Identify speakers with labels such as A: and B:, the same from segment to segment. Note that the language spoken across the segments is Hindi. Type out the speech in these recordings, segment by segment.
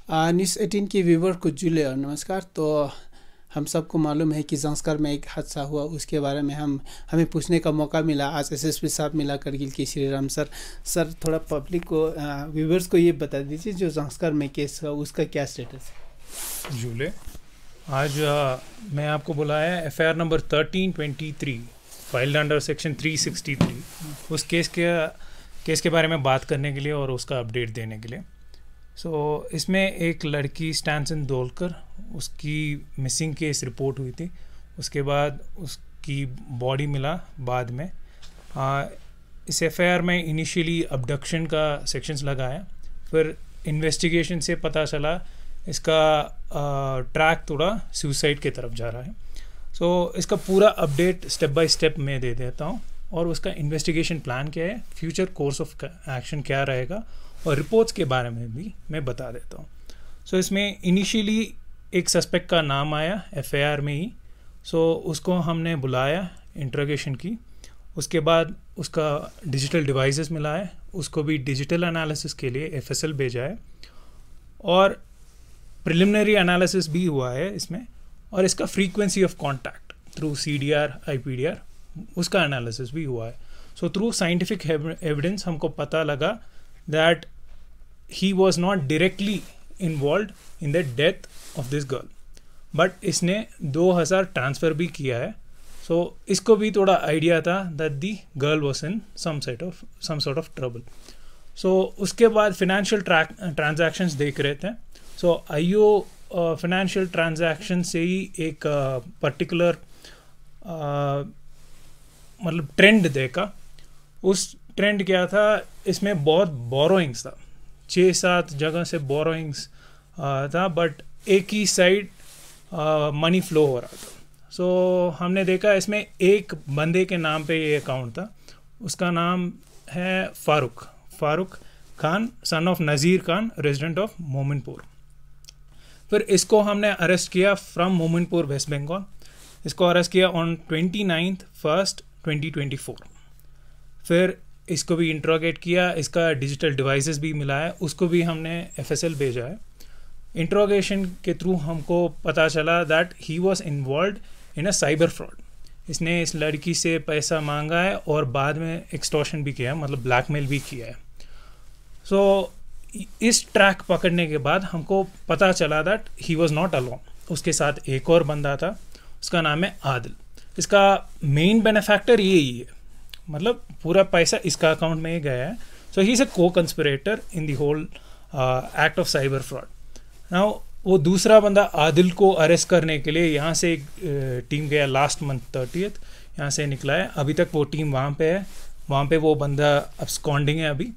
A: न्यूज़ 18 के व्यूवर को जुले और नमस्कार। तो हम सबको मालूम है कि ज़ांस्कर में एक हादसा हुआ, उसके बारे में हमें पूछने का मौका मिला। आज एसएसपी साहब मिला करगिल के श्री राम सर थोड़ा पब्लिक को व्यूवर्स को ये बता दीजिए जो ज़ांस्कर में केस हुआ उसका क्या स्टेटस है।
B: झूले आज मैं आपको बुलाया FIR number 1323 filed under section 363 उस केस के बारे में बात करने के लिए और उसका अपडेट देने के लिए। इसमें एक लड़की स्टैनसन दोलकर, उसकी मिसिंग केस रिपोर्ट हुई थी। उसके बाद उसकी बॉडी मिला बाद में। इस FIR में इनिशियली अबडक्शन का सेक्शंस लगाया, फिर इन्वेस्टिगेशन से पता चला इसका ट्रैक थोड़ा सुसाइड की तरफ जा रहा है। इसका पूरा अपडेट स्टेप बाय स्टेप मैं दे देता हूँ और उसका इन्वेस्टिगेशन प्लान क्या है, फ्यूचर कोर्स ऑफ एक्शन क्या रहेगा और रिपोर्ट्स के बारे में भी मैं बता देता हूँ। इसमें इनिशियली एक सस्पेक्ट का नाम आया FIR में ही। उसको हमने बुलाया, इंट्रोगेशन की। उसके बाद उसका डिजिटल डिवाइसेस मिला है, उसको भी डिजिटल एनालिसिस के लिए FSL भेजा है और प्रिलिमिनरी एनालिसिस भी हुआ है इसमें। और इसका frequency of contact through CDR IPDR उसका एनालिसिस भी हुआ है। थ्रू साइंटिफिक एविडेंस हमको पता लगा that he was not directly involve in the death of this girl, but इसने 2000 ट्रांसफ़र भी किया है। इसको भी थोड़ा आइडिया था that the girl was in some sort of trouble. उसके बाद फिनेंशियल ट्रांजैक्शंस देख रहे थे। IO फिनेंशियल ट्रांजैक्शन से ही एक पर्टिकुलर मतलब ट्रेंड देखा। उस ट्रेंड क्या था, इसमें बहुत बोरोइंग्स था, 6-7 जगह से बोरोइंग्स था, बट एक ही साइड मनी फ्लो हो रहा था। हमने देखा इसमें एक बंदे के नाम पे ये अकाउंट था, उसका नाम है Farooq Khan, son of Nazir Khan, resident of Mominpur. फिर इसको हमने अरेस्ट किया फ्रॉम मोमिनपुर, वेस्ट बंगाल। इसको अरेस्ट किया ऑन 29/1, 2024। फिर इसको भी इंट्रोगेट किया, इसका डिजिटल डिवाइसेस भी मिला है, उसको भी हमने FSL भेजा है। इंट्रोगेशन के थ्रू हमको पता चला that he was involve in a cyber fraud. इसने इस लड़की से पैसा मांगा है और बाद में एक्सटॉर्शन भी किया है, मतलब ब्लैकमेल भी किया है। इस ट्रैक पकड़ने के बाद हमको पता चला that he was not alone, उसके साथ एक और बंदा था, उसका नाम है आदिल। इसका मेन बेनिफैक्टर यही है, मतलब पूरा पैसा इसका अकाउंट में ही गया है। He is a co-conspirator in the whole act of cyber fraud. Now वो दूसरा बंदा आदिल को अरेस्ट करने के लिए यहाँ से एक टीम गया लास्ट मंथ 30th, यहाँ से निकला है। अभी तक वो टीम वहाँ पे है, वहाँ पे वो बंदा अब्सकॉन्डिंग है अभी।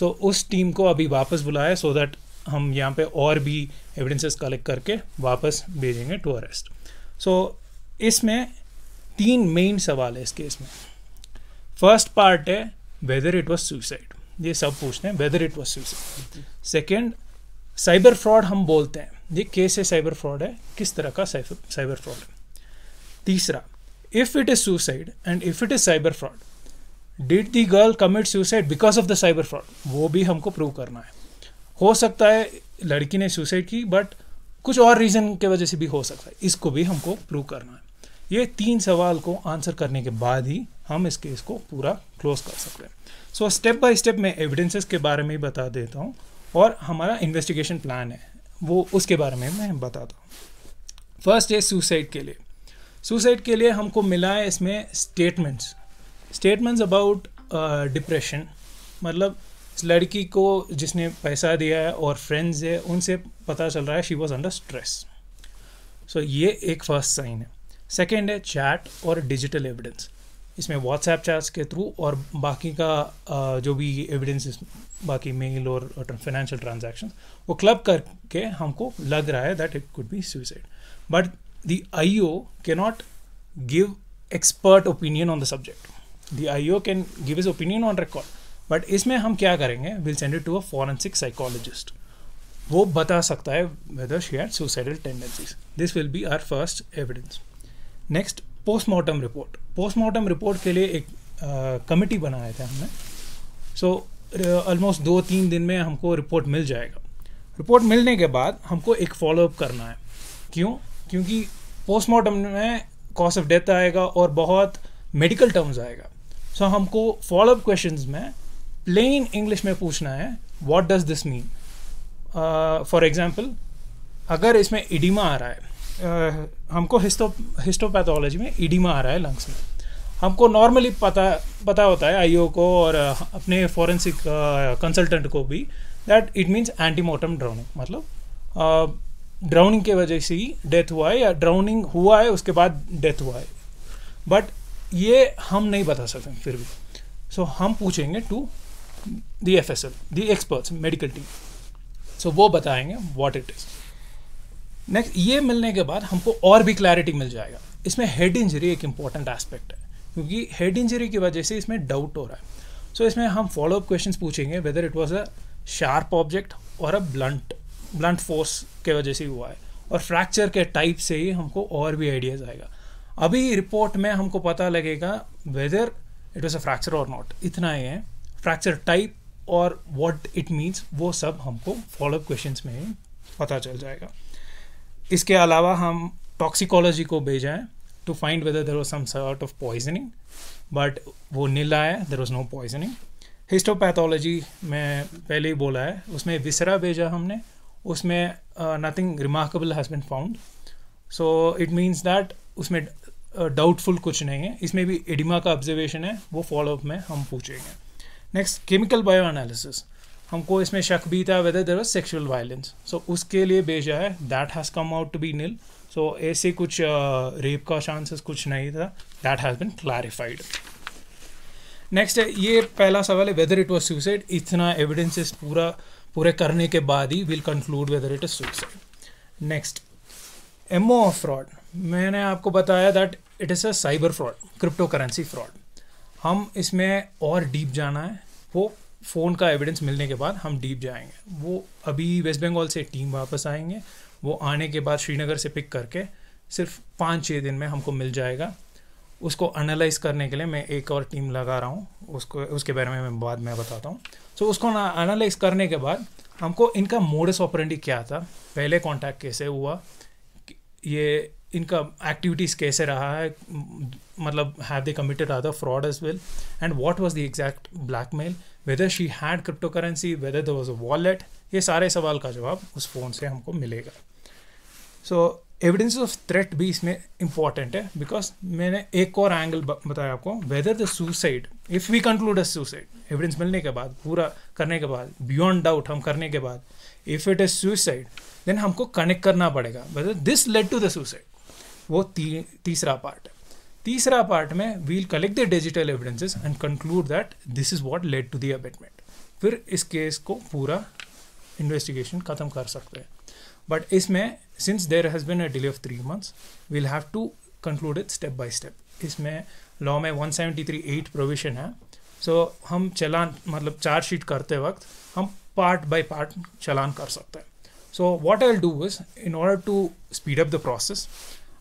B: उस टीम को अभी वापस बुलाया सो दैट हम यहाँ पे और भी एविडेंसेस कलेक्ट करके वापस भेजेंगे टू अरेस्ट। इसमें 3 मेन सवाल है इस केस में। फर्स्ट पार्ट है वेदर इट वाज सुसाइड, ये सब पूछते हैं weather it was suicide. Second, cyber fraud हम बोलते हैं, ये केस है साइबर फ्रॉड है, किस तरह का साइबर फ्रॉड है। तीसरा, if it is suicide and if it is cyber fraud, did the girl commit suicide because of the cyber fraud, वो भी हमको प्रूव करना है। हो सकता है लड़की ने सुसाइड की बट कुछ और रीज़न के वजह से भी हो सकता है, इसको भी हमको प्रूव करना है। ये 3 सवाल को आंसर करने के बाद ही हम इस केस को पूरा क्लोज कर सकते हैं। स्टेप बाय स्टेप मैं एविडेंसेस के बारे में ही बता देता हूँ और हमारा इन्वेस्टिगेशन प्लान है वो उसके बारे में मैं बताता हूँ। फर्स्ट है सुसाइड के लिए हमको मिला है इसमें स्टेटमेंट्स अबाउट डिप्रेशन, मतलब इस लड़की को जिसने पैसा दिया है और फ्रेंड्स है उनसे पता चल रहा है शी वॉज अंडर स्ट्रेस। ये एक फर्स्ट साइन है। सेकेंड है चैट और डिजिटल एविडेंस, इसमें व्हाट्सएप चैट्स के थ्रू और बाकी का जो भी एविडेंस, बाकी मेल और फाइनेंशियल ट्रांजैक्शन वो क्लब करके हमको लग रहा है that it could be suicide. But the IO cannot give expert opinion on the subject. The IO can give his opinion on record, but इसमें हम क्या करेंगे, we'll send it to a forensic psychologist. वो बता सकता है whether she had suicidal tendencies. This will be our first evidence. Next, postmortem report. Postmortem report के लिए एक कमिटी बनाए थे हमने। ऑलमोस्ट 2-3 दिन में हमको रिपोर्ट मिल जाएगा। रिपोर्ट मिलने के बाद हमको एक फॉलोअप करना है। क्यों? क्योंकि पोस्टमार्टम में कॉज ऑफ डेथ आएगा और बहुत मेडिकल टर्म्स आएगा। सो हमको फॉलोअप क्वेश्चंस में प्लेन इंग्लिश में पूछना है, what does this mean. For example, अगर इसमें इडिमा आ रहा है, हमको हिस्टोपैथोलॉजी में इडिमा आ रहा है लंग्स में, हमको नॉर्मली पता होता है आईओ को और अपने फॉरेंसिक कंसल्टेंट को भी, that it means antemortem drowning, मतलब ड्राउनिंग के वजह से ही डेथ हुआ है या ड्राउनिंग हुआ है उसके बाद डेथ हुआ है। बट ये हम नहीं बता सकते फिर भी। सो हम पूछेंगे to the FSL, the experts, medical team. So वो बताएंगे व्हाट इट इज़। नेक्स्ट, ये मिलने के बाद हमको और भी क्लैरिटी मिल जाएगा। इसमें हेड इंजरी एक इंपॉर्टेंट एस्पेक्ट है, क्योंकि हेड इंजरी की वजह से इसमें डाउट हो रहा है। सो इसमें हम फॉलोअप क्वेश्चंस पूछेंगे weather it was a sharp object और अ ब्लंट फोर्स के वजह से हुआ है, और फ्रैक्चर के टाइप से ही हमको और भी आइडियाज आएगा। अभी रिपोर्ट में हमको पता लगेगा weather it was a fracture और नॉट, इतना ही है। फ्रैक्चर टाइप और व्हाट इट मीन्स वो सब हमको फॉलोअप क्वेश्चंस में ही पता चल जाएगा। इसके अलावा हम टॉक्सिकोलॉजी को भेजा है to find whether there was some sort of poisoning, but वो नील आया, there was no poisoning. Histopathology में पहले ही बोला है, उसमें विसरा भेजा हमने, उसमें nothing remarkable has been found. So it means that उसमें डाउटफुल कुछ नहीं है। इसमें भी एडिमा का ऑब्जर्वेशन है, वो फॉलोअप में हम पूछेंगे। नेक्स्ट, केमिकल बायो एनालिसिस, हमको इसमें शक भी था whether there was sexual violence, so उसके लिए भेजा है, that has come out to be nil. So ऐसे कुछ रेप का चांसेस कुछ नहीं था, that has been clarified. Next है, ये पहला सवाल है वेदर इट वाज सुसाइड। इतना एविडेंसेस पूरे करने के बाद ही will conclude whether it is suicide. Next, MO of fraud, मैंने आपको बताया that it is a cyber fraud, crypto currency fraud. हम इसमें और डीप जाना है, वो फ़ोन का एविडेंस मिलने के बाद हम डीप जाएंगे। वो अभी वेस्ट बंगाल से टीम वापस आएंगे, वो आने के बाद श्रीनगर से पिक करके सिर्फ 5-6 दिन में हमको मिल जाएगा। उसको एनालाइज करने के लिए मैं एक और टीम लगा रहा हूँ, उसके बारे में मैं बाद में बताता हूँ। सो उसको एनालाइज करने के बाद हमको इनका मोडस ऑपरेंडी क्या था, पहले कॉन्टैक्ट कैसे हुआ, ये इनका एक्टिविटीज़ कैसे रहा है, मतलब have they committed other fraud as well, and what was the exact blackmail, whether she had crypto currency, whether there was a wallet. ये सारे सवाल का जवाब उस फ़ोन से हमको मिलेगा। सो एविडेंस ऑफ थ्रेट भी इसमें इंपॉर्टेंट है, बिकॉज मैंने एक और एंगल बताया आपको, whether the suicide, if we conclude a suicide, evidence मिलने के बाद, पूरा करने के बाद, बियॉन्ड डाउट हम करने के बाद, if it is suicide, then हमको कनेक्ट करना पड़ेगा whether this led to the suicide. वो तीसरा पार्ट है। तीसरा पार्ट में we'll collect the digital evidences and conclude that this is what led to the abetment. फिर इस केस को पूरा इन्वेस्टिगेशन ख़त्म कर सकते हैं। बट इसमें since there has been a delay of 3 months, we'll have to conclude it step by step. इसमें लॉ में 173(8) प्रोविजन है। सो हम चलान, मतलब चार्जशीट करते वक्त हम पार्ट बाय पार्ट चलान कर सकते हैं। So what I will do is, in order to speed up the process,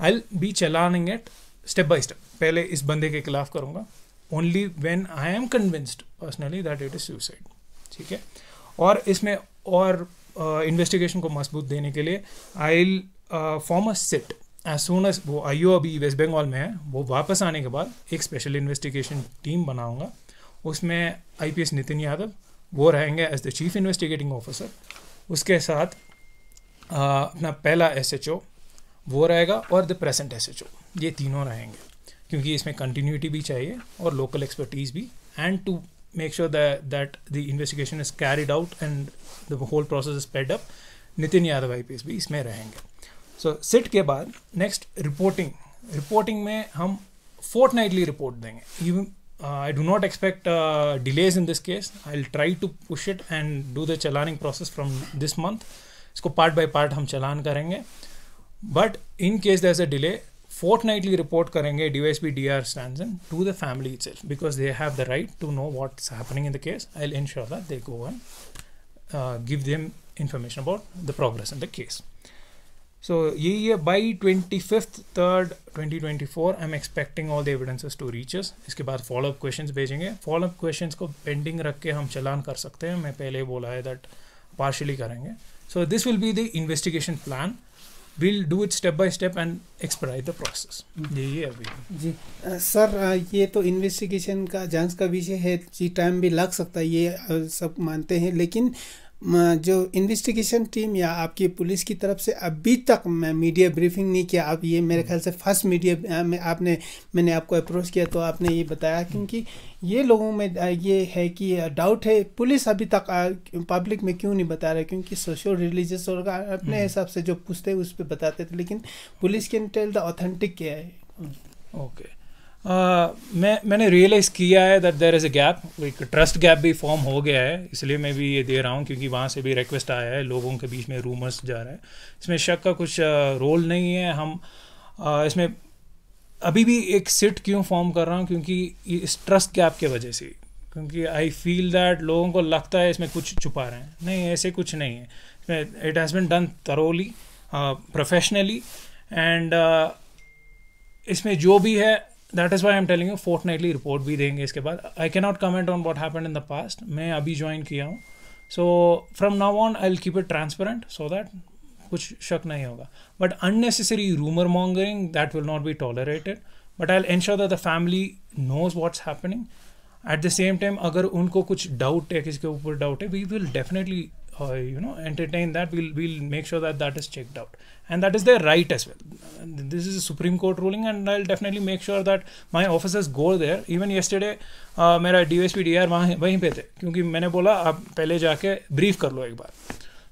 B: I will be challaning it step by step. पहले इस बंदे के खिलाफ करूँगा, only when I am convinced personally that it is suicide, ठीक है। और इसमें और इन्वेस्टिगेशन को मजबूत देने के लिए I will form a SIT as soon as वो आईओ अभी वेस्ट बंगाल में है, वो वापस आने के बाद एक स्पेशल इन्वेस्टिगेशन टीम बनाऊंगा। उसमें IPS नितिन यादव वो रहेंगे as the chief investigating officer, उसके साथ अपना पहला SHO वो रहेगा और द प्रेजेंट SHO, ये तीनों रहेंगे, क्योंकि इसमें कंटिन्यूटी भी चाहिए और लोकल एक्सपर्टीज भी, and to make sure that the investigation is carried out and the whole process is sped up, Nitin Yadav IPS भी इसमें रहेंगे। सो सिट के बाद नेक्स्ट रिपोर्टिंग में हम फोर्टनाइटली रिपोर्ट देंगे। Even I do not expect delays in this case. I'll try to push it and do the chalaning process from this month. इसको पार्ट बाय पार्ट हम चलान करेंगे, but in case there is a delay, fortnightly report करेंगे DYSP DR stands in to the family itself, because they have the right to know what's happening in the case. I'll ensure that they go and give them information about the progress in the case. So ये by 25th 3rd 2024 I'm expecting all the evidences to reach us. इसके बाद follow-up questions भेजेंगे। follow-up questions को pending रख के हम चलान कर सकते हैं। मैं पहले बोला है that partially करेंगे, So this will be the investigation plan. We'll do it step by step and expedite the process. यही है अभी
A: जी। सर ये तो इन्वेस्टिगेशन का जांच का विषय है जी, टाइम भी लग सकता है, ये सब मानते हैं, लेकिन जो इन्वेस्टिगेशन टीम या आपकी पुलिस की तरफ से अभी तक मैं मीडिया ब्रीफिंग नहीं किया, आप ये मेरे ख्याल से फर्स्ट मीडिया में मैंने आपको अप्रोच किया तो आपने ये बताया, क्योंकि ये लोगों में ये है कि डाउट है पुलिस अभी तक पब्लिक में क्यों नहीं बता रहे, क्योंकि सोशल रिलीजियस और अपने हिसाब से जो पूछते हैं उस पर बताते थे, लेकिन police can tell the authentic क्या है।
B: ओके मैंने रियलाइज़ किया है that there is a gap, एक ट्रस्ट गैप भी फॉर्म हो गया है, इसलिए मैं भी ये दे रहा हूँ क्योंकि वहाँ से भी रिक्वेस्ट आया है, लोगों के बीच में रूमर्स जा रहा है, इसमें शक का कुछ रोल नहीं है। हम इसमें अभी भी एक सिट क्यों फॉर्म कर रहा हूँ, क्योंकि इस ट्रस्ट गैप के वजह से, क्योंकि आई फील दैट लोगों को लगता है इसमें कुछ छुपा रहे हैं, नहीं ऐसे कुछ नहीं है, इसमें it has been done thoroughly professionally and इसमें जो भी है that is why I am telling you fortnightly report भी देंगे इसके बाद। I can not comment on what happened in the past, मैं अभी ज्वाइन किया हूँ, so from now on I will keep it transparent so that कुछ शक नहीं होगा, but unnecessary rumour mongering that will not be tolerated, but I will ensure that the family knows what's happening. At the same time अगर उनको कुछ डाउट है, किसी के ऊपर डाउट है, we will definitely entertain that. We'll make sure that is checked out, and that is their right as well. This is a Supreme Court ruling, and I'll definitely make sure that my officers go there. Even yesterday मेरा DSP DR वहीं पे थे, क्योंकि मैंने बोला आप पहले जाके ब्रीफ कर लो एक बार,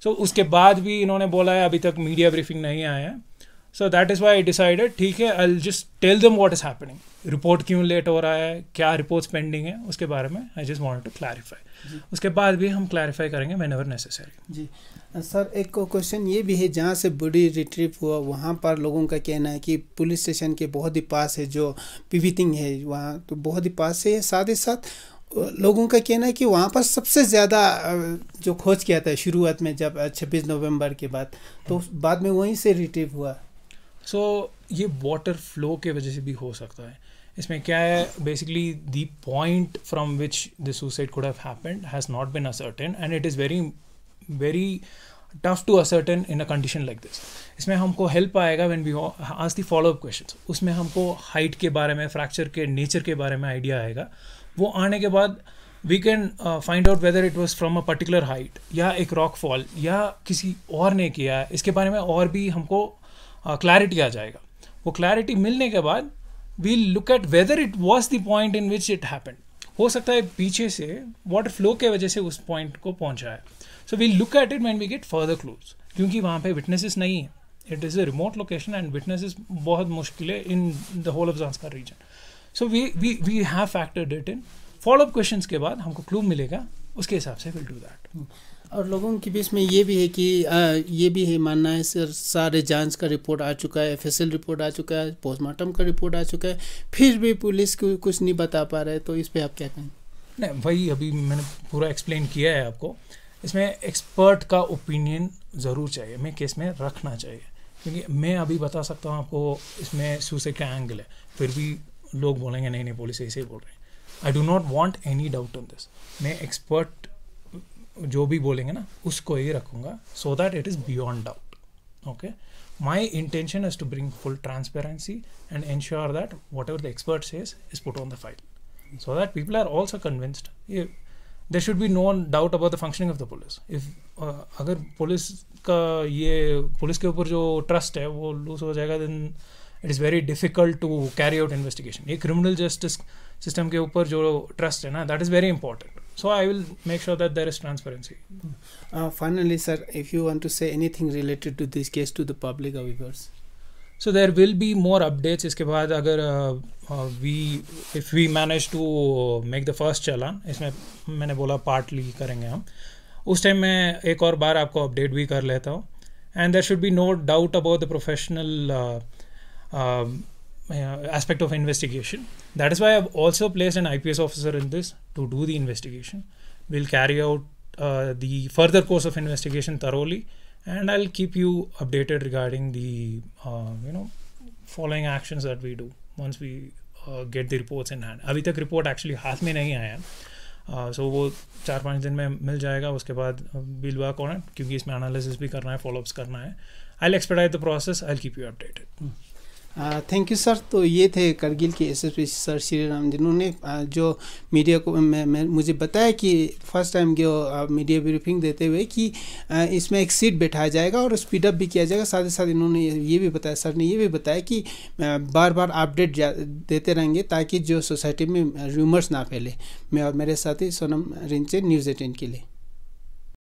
B: so उसके बाद भी इन्होंने बोला है अभी तक मीडिया ब्रीफिंग नहीं आया है, so that is why I decided ठीक है I'll just tell them what is happening, report क्यों लेट हो रहा है, क्या रिपोर्ट्स पेंडिंग है, उसके बारे में I just wanted to clarify, उसके बाद भी हम क्लैरिफाई करेंगे व्हेनेवर नेसेसरी।
A: जी सर, एक क्वेश्चन ये भी है, जहाँ से बॉडी रिट्रीव हुआ वहाँ पर लोगों का कहना है कि पुलिस स्टेशन के बहुत ही पास है, जो पीवीटिंग है वहाँ तो बहुत ही पास है, साथ ही साथ लोगों का कहना है कि वहाँ पर सबसे ज़्यादा जो खोज किया था शुरुआत में जब 26 नवंबर के बाद, तो बाद में वहीं से रिट्रीव हुआ।
B: सो ये वाटर फ्लो के वजह से भी हो सकता है। इसमें क्या है, basically the point from which the suicide could have happened has not been ascertain, and it is very tough to ascertain in a condition like this. इसमें हमको हेल्प आएगा when we ask the follow up questions, उसमें हमको हाइट के बारे में, फ्रैक्चर के नेचर के बारे में आइडिया आएगा, वो आने के बाद we can find out whether it was from a particular height या एक रॉक फॉल या किसी और ने किया है, इसके बारे में और भी हमको क्लैरिटी आ जाएगा। वो क्लैरिटी मिलने के बाद we look at whether it was the point in which it happened, हो सकता है पीछे से वाटर फ्लो के वजह से उस पॉइंट को पहुंचा है, so we look at it when we get further clues, क्योंकि वहाँ पे विटनेसेस नहीं है, it is a remote location and witnesses बहुत मुश्किल है in the whole of Zanskar region, so we have factored it in. Follow up questions के बाद हमको क्लू मिलेगा, उसके हिसाब से विल डू दैट।
A: और लोगों के बीच में ये भी है कि ये भी है मानना है सर, सारे जांच का रिपोर्ट आ चुका है, FSL रिपोर्ट आ चुका है, पोस्टमार्टम का रिपोर्ट आ चुका है, फिर भी पुलिस को कुछ नहीं बता पा रहे, तो इस पे आप क्या कहें?
B: नहीं, वही अभी मैंने पूरा एक्सप्लेन किया है आपको, इसमें एक्सपर्ट का ओपिनियन ज़रूर चाहिए, मैं केस में रखना चाहिए, क्योंकि मैं अभी बता सकता हूँ आपको इसमें सुसाइड का एंगल है, फिर भी लोग बोलेंगे नहीं नहीं पुलिस ऐसे ही बोल रहे हैं। I do not want any doubt on this, मैं एक्सपर्ट जो भी बोलेंगे ना उसको ही रखूँगा, so that it is beyond doubt. Okay, my intention is to bring full transparency and ensure that whatever the expert says is put on the file, so that people are also convinced. There should be no doubt about the functioning of the police. If अगर पुलिस का ये पुलिस के ऊपर जो ट्रस्ट है वो लूज हो जाएगा, then it is very difficult to carry out investigation. ये criminal justice system के ऊपर जो ट्रस्ट है ना, that is very important. So I will make sure that there is transparency.
A: Finally, sir, if you want to say anything related to this case to the public or viewers.
B: So there will be more updates. इसके बाद अगर if we manage to make the first चालान, इसमें मैंने बोला पार्टली करेंगे हम, उस टाइम मैं एक और बार आपको अपडेट भी कर लेता हूँ, and there should be no doubt about the professional aspect of investigation. That is why I have also placed an IPS officer in this to do the investigation. We'll carry out the further course of investigation thoroughly, and I'll keep you updated regarding the following actions that we do once we get the reports in hand. अभी तक रिपोर्ट एक्चुअली हाथ में नहीं आया, सो वो 4-5 दिन में मिल जाएगा. उसके बाद we'll work on it, क्योंकि इसमें एनालिसिस भी करना है, फॉलोअप्स करना है. I'll expedite the process. I'll keep you updated.
A: Thank you sir. तो ये थे करगिल के एसएसपी सर श्री राम, जिन्होंने जो मीडिया को मुझे बताया कि फर्स्ट टाइम जो मीडिया ब्रीफिंग देते हुए कि इसमें एक सीट बैठाया जाएगा और स्पीड अप भी किया जाएगा. साथ ही साथ इन्होंने ये भी बताया, सर ने ये भी बताया कि बार बार अपडेट देते रहेंगे ताकि जो सोसाइटी में रूमर्स ना फैले. मैं और मेरे साथी सोनम रिंचे, न्यूज़ 18 के लिए.